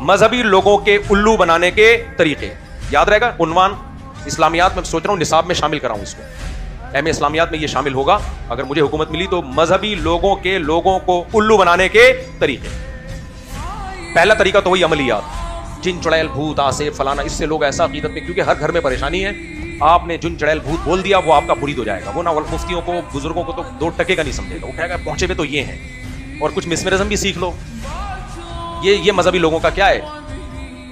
مذہبی لوگوں کے الو بنانے کے طریقے. یاد رہے گا عنوان اسلامیات میں سوچ رہا ہوں نصاب میں شامل کراؤں اس کو. ایم اسلامیات میں یہ شامل ہوگا اگر مجھے حکومت ملی تو. مذہبی لوگوں کو الو بنانے کے طریقے. پہلا طریقہ تو وہی عملیات, جن چڑیل بھوت آسے فلانا, اس سے لوگ ایسا عقیدت میں, کیونکہ ہر گھر میں پریشانی ہے, آپ نے جن چڑیل بھوت بول دیا وہ آپ کا مرید ہو جائے گا. وہ نہ مفتیوں کو بزرگوں کو تو 2 ٹکے کا نہیں سمجھے گا, وہ کہے گا پہنچے ہوئے تو یہ ہیں, اور کچھ مسمرزم بھی سیکھ لو. یہ مذہبی لوگوں کا کیا ہے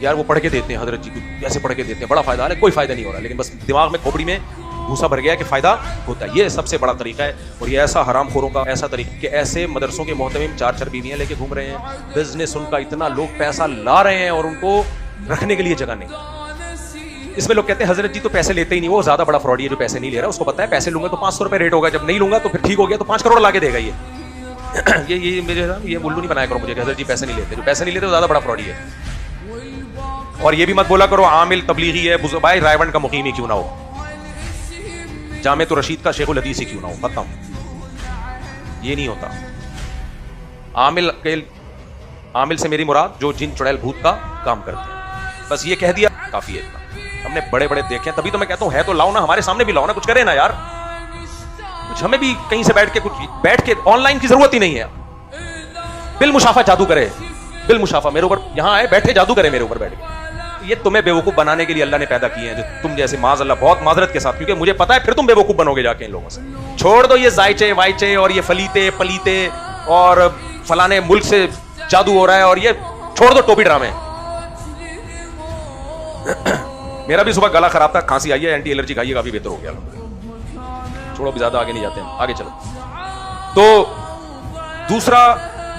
یار, وہ پڑھ کے دیتے ہیں حضرت جی کو, کیسے پڑھ کے دیتے ہیں, بڑا فائدہ ہے, کوئی فائدہ نہیں ہو رہا, لیکن بس دماغ میں کھوپڑی میں بھوسا بھر گیا کہ فائدہ ہوتا ہے. یہ سب سے بڑا طریقہ ہے, اور یہ ایسا حرام خوروں کا ایسا طریقہ کہ ایسے مدرسوں کے محتمم 4 بیویاں لے کے گھوم رہے ہیں, بزنس ان کا اتنا, لوگ پیسہ لا رہے ہیں اور ان کو رکھنے کے لیے جگہ نہیں. اس میں لوگ کہتے ہیں حضرت جی تو پیسے لیتے ہی نہیں, وہ زیادہ بڑا فراڈی ہے جو پیسے نہیں لے رہا, اس کو پتا ہے پیسے لوں گا تو 500 روپے ریٹ ہوگا, جب نہیں لوں گا تو پھر ٹھیک ہو گیا تو 5 کروڑ لا کے دے گا. یہ میرے یہ الو نہیں بنایا کرو مجھے کہ حضرت جی پیسے نہیں لیتے, جو پیسے نہیں لیتے وہ زیادہ بڑا فراڈی ہے. اور یہ بھی مت بولا کرو عامل تبلیغی ہے, بھائی رائے ونڈ کا مقیم ہی کیوں نہ ہو, جامع رشید کا شیخ الحدیث ہی کیوں نہ ہو, ختم. یہ نہیں ہوتا. عامل سے میری مراد جو جن چڑیل بھوت کا کام کرتے ہیں. بس یہ کہہ دیا کافی ہے. ہم نے بڑے بڑے دیکھے ہیں, تبھی تو میں کہتا ہوں ہے تو لاؤ نا, ہمارے سامنے بھی لاؤ نا, کچھ کرے نا یار, کچھ ہمیں بھی کہیں سے بیٹھ کے آن لائن کی ضرورت ہی نہیں ہے. بالمشافہ جادو کرے, بالمشافہ میرے اوپر یہاں آئے بیٹھے جادو کرے میرے اوپر بیٹھ کے. یہ تمہیں بیوقوف بنانے کے لیے اللہ نے پیدا کیے ہیں, جو تم جیسے معاذ اللہ, بہت معذرت کے ساتھ, کیونکہ مجھے پتا ہے پھر تم بیوقوف بنو گے جا کے ان لوگوں سے. چھوڑ دو یہ زائچے وائچے اور یہ فلیتے پلیتے اور فلانے ملک سے جادو ہو رہا ہے, اور یہ چھوڑ دو ٹوپی ڈرامے. میرا بھی صبح گلا خراب تھا, کھانسی آئی ہے, اینٹی الرجی کھائیے, کافی بہتر ہو گیا. چھوڑو بھی زیادہ آگے نہیں جاتے ہیں, آگے چلو. تو دوسرا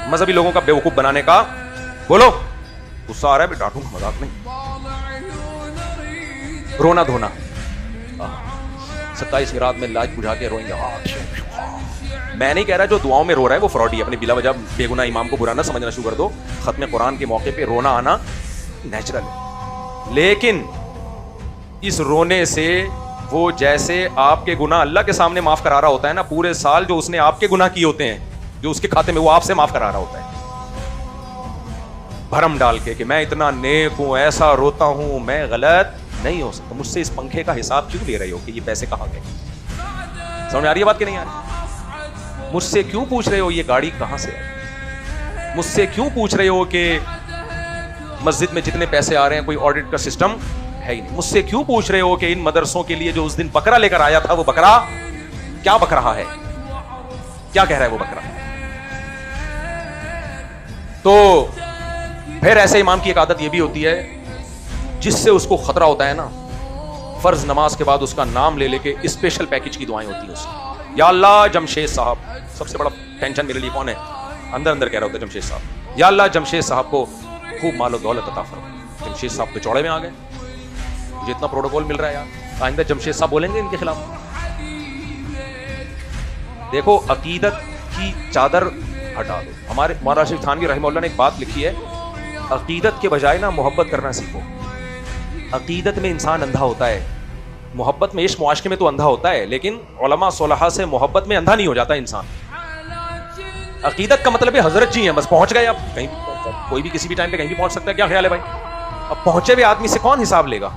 مذہبی لوگوں کا بیوقوف بنانے کا, بولو غصہ آ رہا ہے بھی ڈانٹوں, مذاق نہیں, رونا دھونا. 27 رات میں لاج بجھا کے روئیں گے. میں نہیں کہہ رہا جو دعاؤں میں رو رہا ہے وہ فراڈی ہے, اپنی بلا وجہ بے گناہ امام کو برا نہ سمجھنا شروع کر دو. ختم قرآن کے موقع پہ رونا آنا نیچرل ہے, لیکن اس رونے سے وہ جیسے آپ کے گناہ اللہ کے سامنے معاف کرا رہا ہوتا ہے نا, پورے سال جو اس نے آپ کے گناہ کیے ہوتے ہیں جو اس کے کھاتے میں, وہ آپ سے معاف کرا رہا ہوتا ہے بھرم ڈال کے کہ میں اتنا نیک ہوں, ایسا روتا ہوں, میں غلط نہیں ہو سکتا. مجھ سے اس پنکھے کا حساب کیوں لے رہے ہو کہ یہ پیسے کہاں گئے؟ سمجھ آ رہی ہے بات کہ نہیں آ رہی؟ مجھ سے کیوں پوچھ رہے ہو یہ گاڑی کہاں سے آئی؟ مجھ سے کیوں پوچھ رہے ہو کہ مسجد میں جتنے پیسے آ رہے ہیں کوئی آڈٹ کا سسٹم ہے ہی نہیں؟ مجھ سے کیوں پوچھ رہے ہو کہ ان مدرسوں کے لیے جو اس دن بکرا لے کر آیا تھا وہ بکرا کیا بک رہا ہے, کیا کہہ رہا ہے وہ بکرا؟ تو پھر ایسے امام کی ایک عادت یہ بھی ہوتی ہے جس سے اس کو خطرہ ہوتا ہے نا, فرض نماز کے بعد اس کا نام لے کے اسپیشل پیکج کی دعائیں ہوتی ہیں اس کی. یا اللہ جمشید صاحب, سب سے بڑا ٹینشن میرے لیے کون ہے, اندر کہہ رہا ہوتا ہے جمشید صاحب, یا اللہ جمشید صاحب کو خوب مال و دولت عطا فرما. جمشید صاحب تو چوڑے میں آ گئے, مجھے اتنا پروٹوکول مل رہا ہے یار, آئندہ جمشید صاحب بولیں گے ان کے خلاف. دیکھو عقیدت کی چادر ہٹا دو. ہمارے مولانا راشد تھانوی رحمہ اللہ نے ایک بات لکھی ہے, عقیدت کے بجائے نا محبت کرنا سیکھو. عقیدت میں انسان اندھا ہوتا ہے, محبت میں عشق معاشقے میں تو اندھا ہوتا ہے, لیکن علماء صلحاء سے محبت میں اندھا نہیں ہو جاتا انسان. عقیدت کا مطلب ہے حضرت جی ہیں بس پہنچ گئے, اب کہیں کوئی بھی کسی بھی ٹائم پہ کہیں بھی پہنچ سکتا ہے, کیا خیال ہے بھائی؟ اب پہنچے ہوئے آدمی سے کون حساب لے گا؟